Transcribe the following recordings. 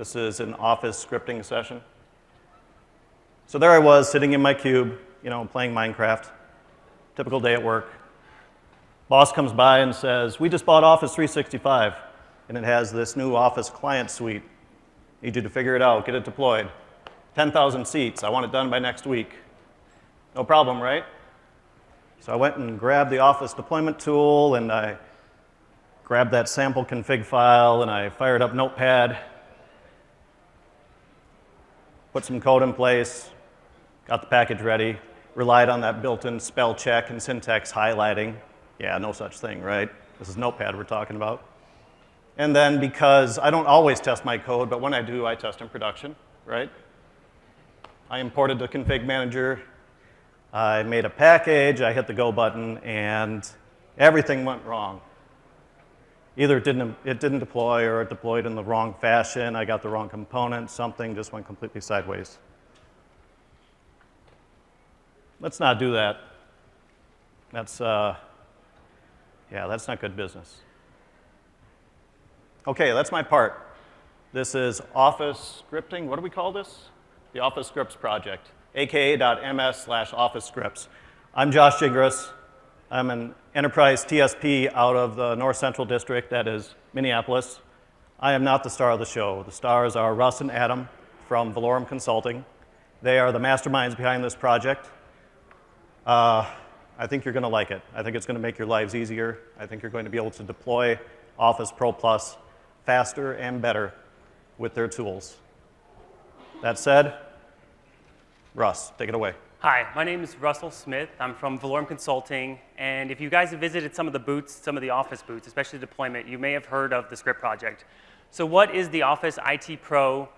This is an office scripting session. So there I was, sitting in my cube, playing Minecraft. Typical day at work. Boss comes by and says, "We just bought Office 365, and it has this new Office client suite. Need you to figure it out, get it deployed. 10,000 seats, I want it done by next week." No problem, right? So I went and grabbed the Office deployment tool, and I grabbed that sample config file, and I fired up Notepad, put some code in place, got the package ready, relied on that built-in spell check and syntax highlighting. Yeah, no such thing, right? This is Notepad we're talking about. And then because I don't always test my code, but when I do, I test in production, right? I imported the config manager, I made a package, I hit the go button, and everything went wrong. Either it didn't deploy, or it deployed in the wrong fashion, I got the wrong component, something just went completely sideways. Let's not do that. That's not good business. Okay, that's my part. This is Office scripting. What do we call this? The Office Scripts Project, aka.ms/Office Scripts. I'm Josh Gingras. I'm an enterprise TSP out of the North Central District, that is Minneapolis. I am not the star of the show. The stars are Russ and Adam from Valorum Consulting. They are the masterminds behind this project. I think you're going to like it. I think it's going to make your lives easier. I think you're going to be able to deploy Office Pro Plus faster and better with their tools. That said, Russ, take it away. Hi, my name is Russell Smith. I'm from Valorum Consulting, and if you guys have visited some of the booths, some of the Office booths, especially deployment, you may have heard of the script project. So what is the Office IT Pro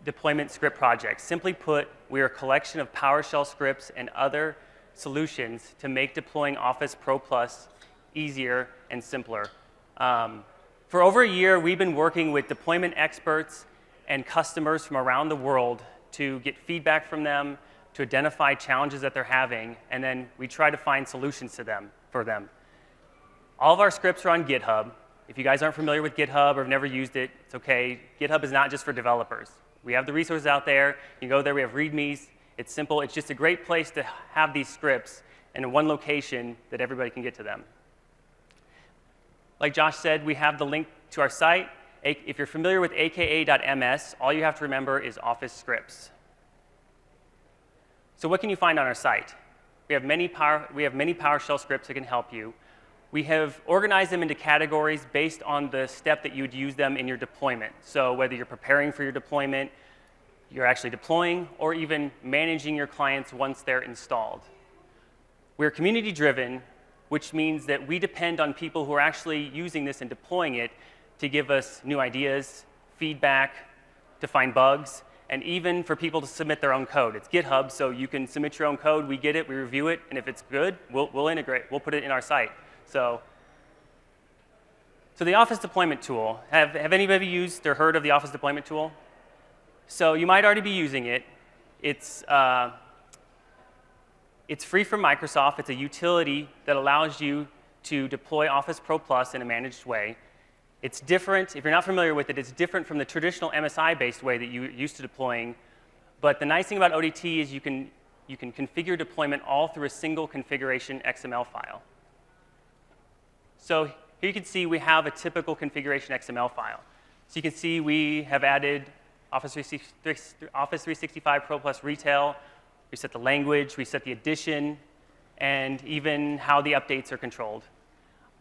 deployment script project? Simply put, we are a collection of PowerShell scripts and other solutions to make deploying Office Pro Plus easier and simpler. For over a year, we've been working with deployment experts and customers from around the world to get feedback from them, to identify challenges that they're having, and then we try to find solutions for them. All of our scripts are on GitHub. If you guys aren't familiar with GitHub or have never used it, it's okay. GitHub is not just for developers. We have the resources out there. You can go there. We have READMEs. It's simple. It's just a great place to have these scripts in one location that everybody can get to them. Like Josh said, we have the link to our site. If you're familiar with aka.ms, all you have to remember is Office scripts. So what can you find on our site? We have many PowerShell scripts that can help you. We have organized them into categories based on the step that you would use them in your deployment. So whether you're preparing for your deployment, you're actually deploying, or even managing your clients once they're installed. We're community-driven, which means that we depend on people who are actually using this and deploying it to give us new ideas, feedback, to find bugs, and even for people to submit their own code. It's GitHub, so you can submit your own code. We get it, we review it, and if it's good, we'll integrate. We'll put it in our site. So the Office Deployment Tool. Have anybody used or heard of the Office Deployment Tool? So you might already be using it. It's free from Microsoft. It's a utility that allows you to deploy Office Pro Plus in a managed way. It's different. If you're not familiar with it, it's different from the traditional MSI-based way that you're used to deploying. But the nice thing about ODT is you can configure deployment all through a single configuration XML file. So here you can see we have a typical configuration XML file. So you can see we have added Office 365 Pro Plus Retail. We set the language, we set the edition, and even how the updates are controlled.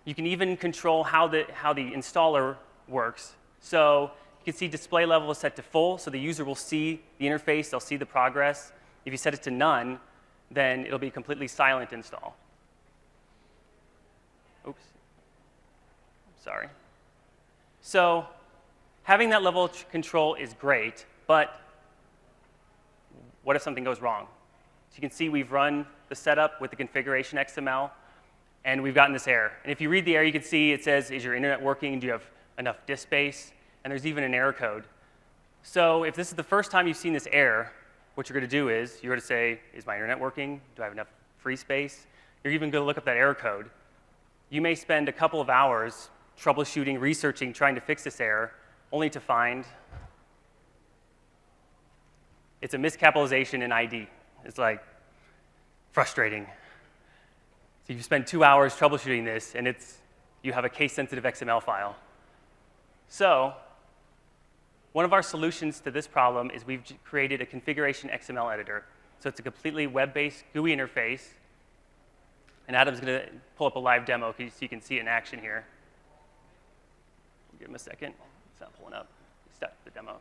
You can even control how the installer works. So you can see display level is set to full, so the user will see the interface, they'll see the progress. If you set it to none, then it'll be completely silent install. Oops. Sorry. So having that level of control is great, but what if something goes wrong? So you can see we've run the setup with the configuration XML, and we've gotten this error. And if you read the error, you can see it says, is your internet working? Do you have enough disk space? And there's even an error code. So if this is the first time you've seen this error, what you're going to do is you're going to say, is my internet working? Do I have enough free space? You're even going to look up that error code. You may spend a couple of hours troubleshooting, researching, trying to fix this error, only to find It's a miscapitalization in ID. It's like frustrating. So you spend 2 hours troubleshooting this, and you have a case-sensitive XML file. So one of our solutions to this problem is we've created a configuration XML editor. So it's a completely web-based GUI interface. And Adam's going to pull up a live demo so you can see it in action here. Give him a second. It's not pulling up. Start the demo.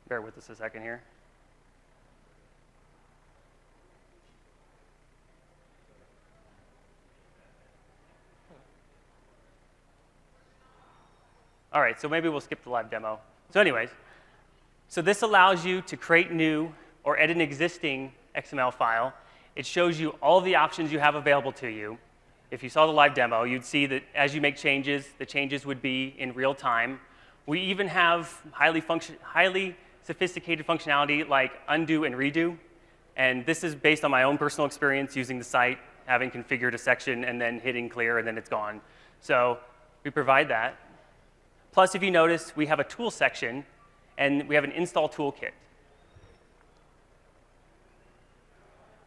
Bear with us a second here. All right, so maybe we'll skip the live demo. So anyways, so this allows you to create new or edit an existing XML file. It shows you all of the options you have available to you. If you saw the live demo, you'd see that as you make changes, the changes would be in real time. We even have highly sophisticated functionality like undo and redo. And this is based on my own personal experience using the site, having configured a section and then hitting clear and then it's gone. So we provide that. Plus, if you notice, we have a tool section and we have an install toolkit.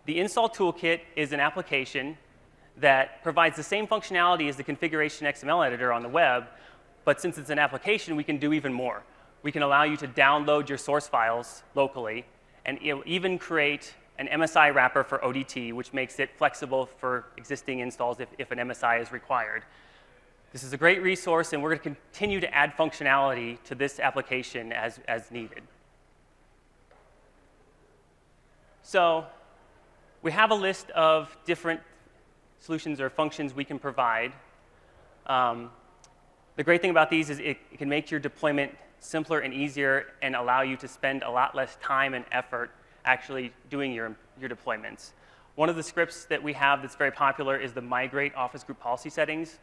The install toolkit is an application that provides the same functionality as the configuration XML editor on the web, but since it's an application, we can do even more. We can allow you to download your source files locally, and it'll even create an MSI wrapper for ODT, which makes it flexible for existing installs if an MSI is required. This is a great resource, and we're going to continue to add functionality to this application as needed. So we have a list of different solutions or functions we can provide. The great thing about these is it can make your deployment simpler and easier and allow you to spend a lot less time and effort actually doing your deployments. One of the scripts that we have that's very popular is the migrate Office group policy settings.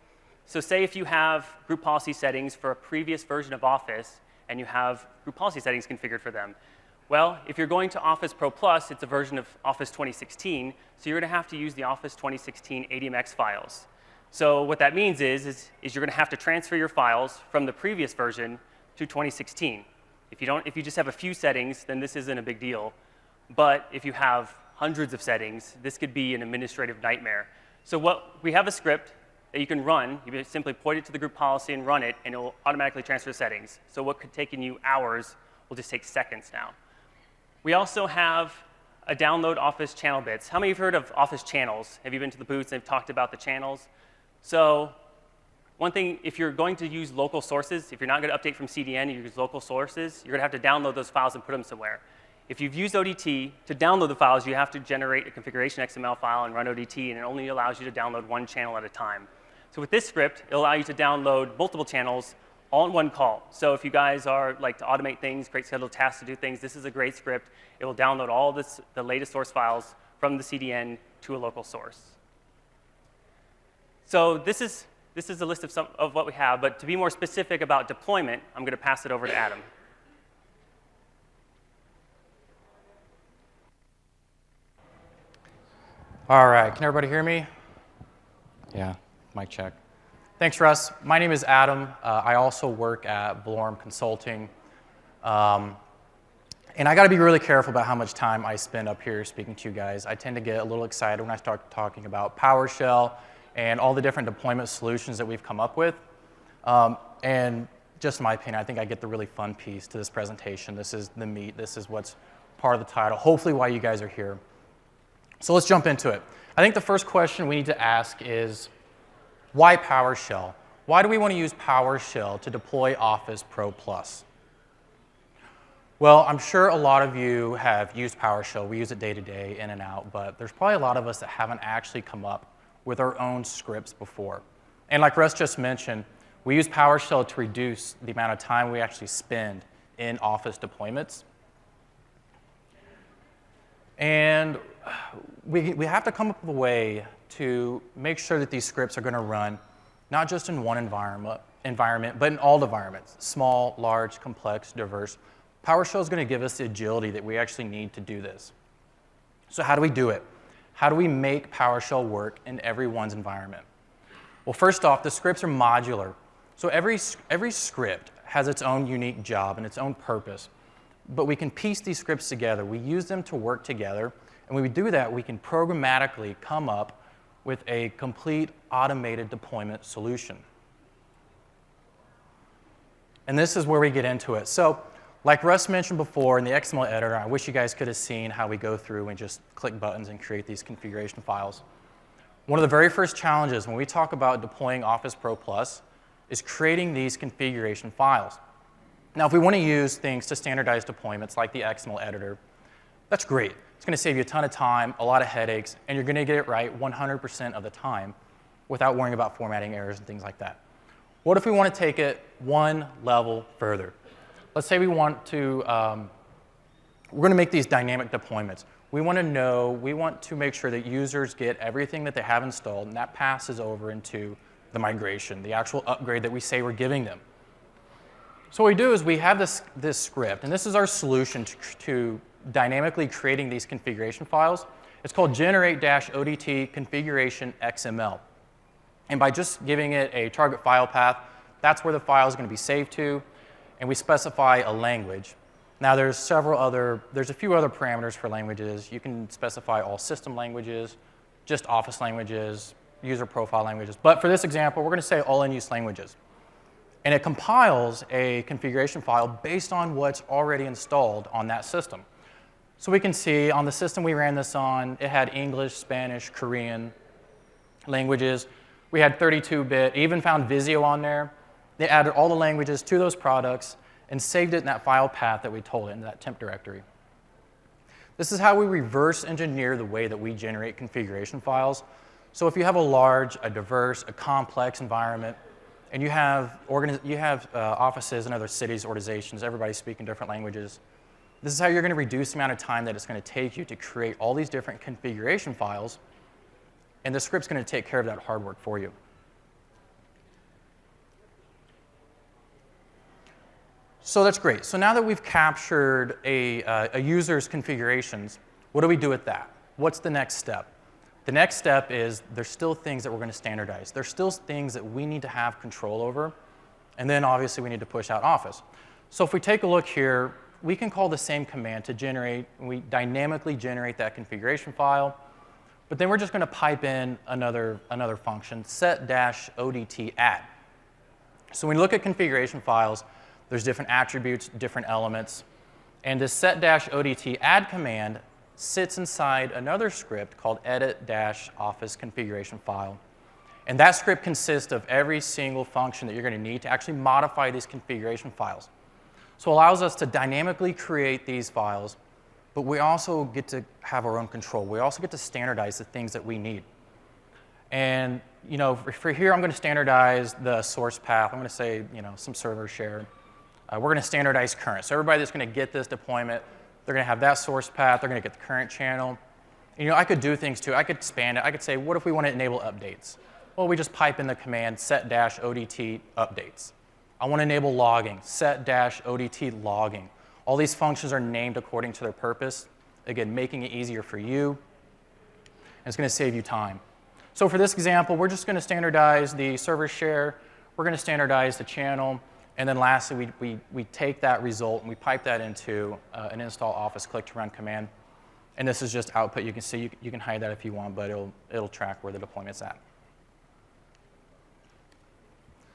So say if you have group policy settings for a previous version of Office and you have group policy settings configured for them. Well, if you're going to Office Pro Plus, it's a version of Office 2016, so you're going to have to use the Office 2016 ADMX files. So what that means is you're going to have to transfer your files from the previous version to 2016. If you just have a few settings, then this isn't a big deal. But if you have hundreds of settings, this could be an administrative nightmare. So we have a script that you can run. You simply point it to the group policy and run it, and it will automatically transfer settings. So what could take you hours will just take seconds now. We also have a download Office channel bits. How many of you have heard of Office channels? Have you been to the booths and they've talked about the channels? So one thing, if you're going to use local sources, if you're not going to update from CDN, you use local sources, you're going to have to download those files and put them somewhere. If you've used ODT, to download the files, you have to generate a configuration XML file and run ODT, and it only allows you to download one channel at a time. So with this script, it'll allow you to download multiple channels all in one call. So if you guys like to automate things, create scheduled tasks to do things, this is a great script. It will download all the latest source files from the CDN to a local source. So this is a list of what we have, but to be more specific about deployment, I'm going to pass it over to Adam. All right, can everybody hear me? Yeah, mic check. Thanks, Russ. My name is Adam. I also work at Valorem Consulting. And I got to be really careful about how much time I spend up here speaking to you guys. I tend to get a little excited when I start talking about PowerShell and all the different deployment solutions that we've come up with. And just in my opinion, I think I get the really fun piece to this presentation. This is the meat. This is what's part of the title, hopefully why you guys are here. So let's jump into it. I think the first question we need to ask is, why PowerShell? Why do we want to use PowerShell to deploy Office Pro Plus? Well, I'm sure a lot of you have used PowerShell. We use it day to day, in and out, but there's probably a lot of us that haven't actually come up with our own scripts before. And like Russ just mentioned, we use PowerShell to reduce the amount of time we actually spend in Office deployments. And we have to come up with a way to make sure that these scripts are going to run not just in one environment, but in all environments, small, large, complex, diverse. PowerShell is going to give us the agility that we actually need to do this. So how do we do it? How do we make PowerShell work in everyone's environment? Well, first off, the scripts are modular. So every script has its own unique job and its own purpose, but we can piece these scripts together. We use them to work together, and when we do that, we can programmatically come up with a complete automated deployment solution. And this is where we get into it. So, like Russ mentioned before in the XML editor, I wish you guys could have seen how we go through and just click buttons and create these configuration files. One of the very first challenges when we talk about deploying Office Pro Plus is creating these configuration files. Now, if we want to use things to standardize deployments like the XML editor, that's great. It's going to save you a ton of time, a lot of headaches, and you're going to get it right 100% of the time without worrying about formatting errors and things like that. What if we want to take it one level further? Let's say we want to, we're going to make these dynamic deployments. We want to make sure that users get everything that they have installed, and that passes over into the migration, the actual upgrade that we say we're giving them. So what we do is we have this script, and this is our solution to dynamically creating these configuration files. It's called generate-odt configuration XML. And by just giving it a target file path, that's where the file is going to be saved to, and we specify a language. Now there's a few other parameters for languages. You can specify all system languages, just Office languages, user profile languages. But for this example, we're going to say all in-use languages. And it compiles a configuration file based on what's already installed on that system. So we can see on the system we ran this on, it had English, Spanish, Korean languages. We had 32-bit, even found Visio on there. They added all the languages to those products and saved it in that file path that we told it in that temp directory. This is how we reverse engineer the way that we generate configuration files. So if you have a diverse, a complex environment, and you have offices in other cities, organizations, everybody speaking different languages, this is how you're going to reduce the amount of time that it's going to take you to create all these different configuration files, and the script's going to take care of that hard work for you. So that's great. So now that we've captured a user's configurations, what do we do with that? What's the next step? The next step is there's still things that we're going to standardize. There's still things that we need to have control over, and then obviously we need to push out Office. So if we take a look here, we can call the same command to generate, and we dynamically generate that configuration file, but then we're just going to pipe in another function, set-odt add. So when you look at configuration files, there's different attributes, different elements, and this set-odt add command sits inside another script called edit-office configuration file. And that script consists of every single function that you're going to need to actually modify these configuration files. So it allows us to dynamically create these files, but we also get to have our own control. We also get to standardize the things that we need. And for here, I'm going to standardize the source path. I'm going to say some server share. We're going to standardize current. So everybody that's going to get this deployment, they're going to have that source path. They're going to get the current channel. And, I could do things too. I could expand it. I could say, what if we want to enable updates? Well, we just pipe in the command set-odt updates. I want to enable logging, set-odt logging. All these functions are named according to their purpose. Again, making it easier for you. And it's going to save you time. So for this example, we're just going to standardize the server share. We're going to standardize the channel. And then lastly, we take that result and we pipe that into an install Office click to run command. And this is just output. You can see, you can hide that if you want, but it'll track where the deployment's at.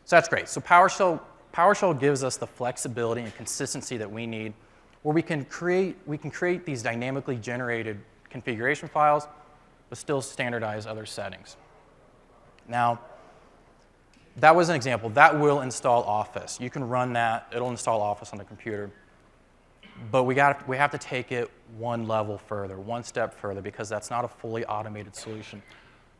So that's great. So PowerShell gives us the flexibility and consistency that we need, where we can create these dynamically generated configuration files, but still standardize other settings. Now, that was an example. That will install Office. You can run that. It'll install Office on the computer. But we have to take it one level further, one step further, because that's not a fully automated solution.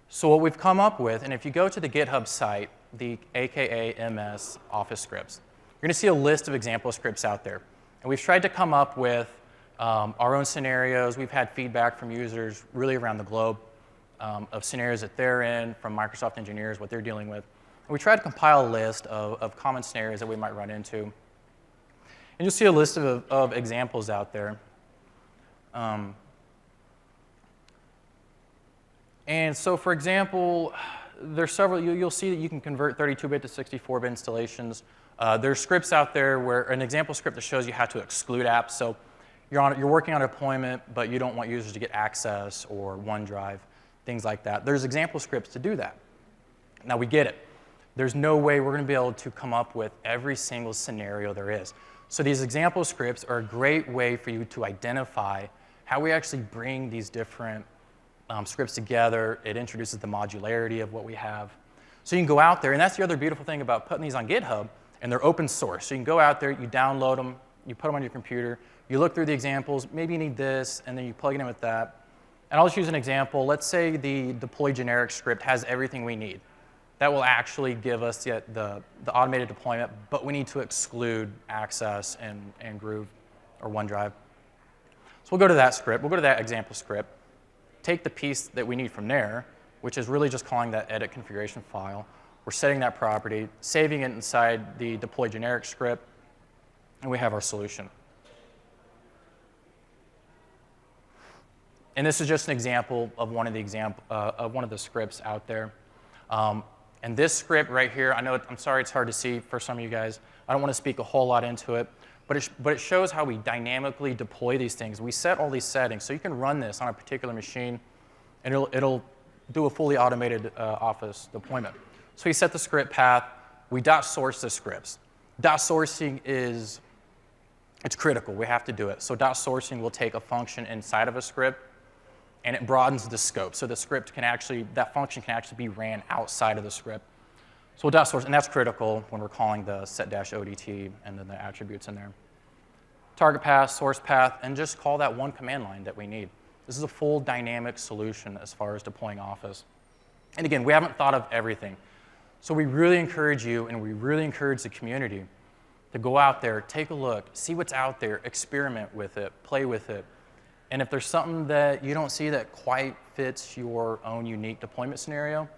So what we've come up with, and if you go to the GitHub site, the AKA MS Office scripts, you're going to see a list of example scripts out there. And we've tried to come up with our own scenarios. We've had feedback from users really around the globe of scenarios that they're in, from Microsoft engineers, what they're dealing with. And we tried to compile a list of common scenarios that we might run into. And you'll see a list of examples out there. And so, for example, there's several, you'll see that you can convert 32-bit to 64-bit installations. There's scripts out there where an example script that shows you how to exclude apps. So you're working on a deployment, but you don't want users to get access or OneDrive, things like that. There's example scripts to do that. Now we get it. There's no way we're going to be able to come up with every single scenario there is. So these example scripts are a great way for you to identify how we actually bring these different scripts together. It introduces the modularity of what we have. So you can go out there, and that's the other beautiful thing about putting these on GitHub, and they're open source. So you can go out there, you download them, you put them on your computer, you look through the examples, maybe you need this, and then you plug it in with that. And I'll just use an example. Let's say the deploy generic script has everything we need. That will actually give us the automated deployment, but we need to exclude Access and Groove or OneDrive. So we'll go to that script. We'll go to that example script, take the piece that we need from there, which is really just calling that edit configuration file. We're setting that property, saving it inside the deploy generic script, and we have our solution. And this is just an example of one of the scripts out there. And this script right here, I'm sorry it's hard to see for some of you guys. I don't want to speak a whole lot into it, but it shows how we dynamically deploy these things. We set all these settings, so you can run this on a particular machine, and it'll do a fully automated Office deployment. So we set the script path. We .source the scripts. .sourcing it's critical. We have to do it. So .sourcing will take a function inside of a script, and it broadens the scope. So the script that function can actually be ran outside of the script. So we'll .source, and that's critical when we're calling the set-odt and then the attributes in there. Target path, source path, and just call that one command line that we need. This is a full dynamic solution as far as deploying Office. And again, we haven't thought of everything. So we really encourage you, and we really encourage the community to go out there, take a look, see what's out there, experiment with it, play with it. And if there's something that you don't see that quite fits your own unique deployment scenario,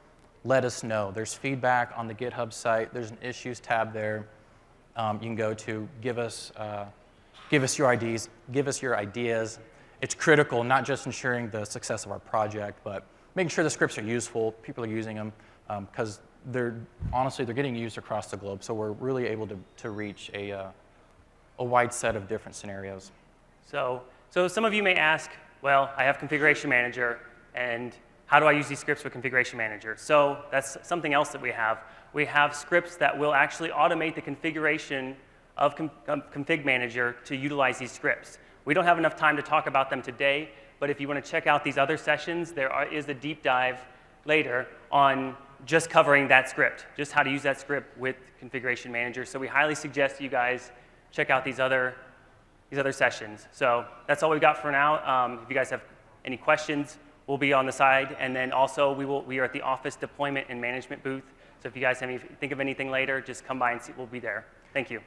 let us know. There's feedback on the GitHub site. There's an issues tab there. You can go to give us your ideas. It's critical, not just ensuring the success of our project, but making sure the scripts are useful, people are using them, because they're getting used across the globe. So we're really able to reach a wide set of different scenarios. So some of you may ask, well, I have Configuration Manager, and how do I use these scripts with Configuration Manager? So that's something else that we have. We have scripts that will actually automate the configuration of Config Manager to utilize these scripts. We don't have enough time to talk about them today, but if you want to check out these other sessions, there is a deep dive later on just covering that script, just how to use that script with Configuration Manager. So we highly suggest you guys check out these other sessions. So that's all we've got for now. If you guys have any questions, we'll be on the side. And then also, we are at the Office Deployment and Management booth. So if you guys think of anything later, just come by and see. We'll be there. Thank you.